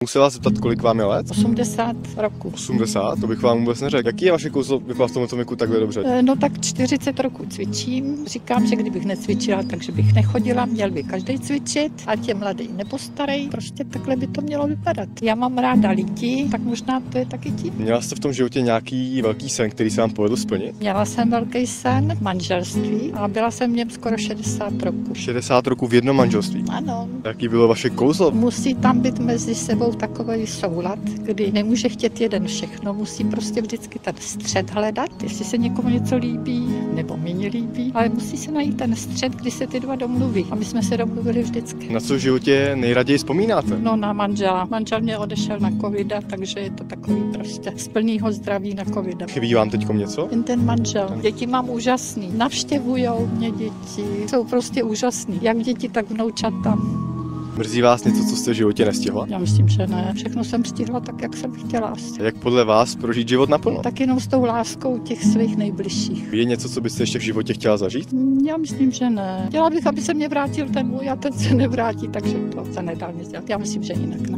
Musím vás zeptat, kolik vám je let? 80 roku. 80? To bych vám vůbec neřekl. Jaký je vaše kouzlo, jak vás v tomto věku takhle dobře? No tak 40 roku cvičím. Říkám, že kdybych necvičila, takže bych nechodila. Měl by každý cvičit, ať je mladý nebo starý. Prostě takhle by to mělo vypadat. Já mám ráda lidi, tak možná to je taky tím. Měla jste v tom životě nějaký velký sen, který se vám povedl splnit? Měla jsem velký sen, manželství, a byla jsem v něm skoro 60 roku. 60 roku v jednom manželství. Ano. Jaký bylo vaše kouzlo? Musí tam být mezi sebou takový soulad, kdy nemůže chtět jeden všechno, musí prostě vždycky ten střed hledat, jestli se někomu něco líbí, nebo méně líbí, ale musí se najít ten střed, kdy se ty dva domluví. A my jsme se domluvili vždycky. Na co v životě nejraději vzpomínáte? No na manžela. Manžel mě odešel na covida, takže je to takový prostě z plného zdraví na covida. Chybí vám teďkom něco? Jen ten manžel. Děti mám úžasný. Navštěvujou mě děti. Jsou prostě úžasný. Jak děti, tak vnoučata. Mrzí vás něco, co jste v životě nestihla? Já myslím, že ne. Všechno jsem stihla tak, jak jsem chtěla. Jak podle vás prožít život naplno? Tak jenom s tou láskou těch svých nejbližších. Je něco, co byste ještě v životě chtěla zažít? Já myslím, že ne. Chtěla bych, aby se mě vrátil ten můj a ten se nevrátí, takže to se nedá nic dělat. Já myslím, že jinak ne.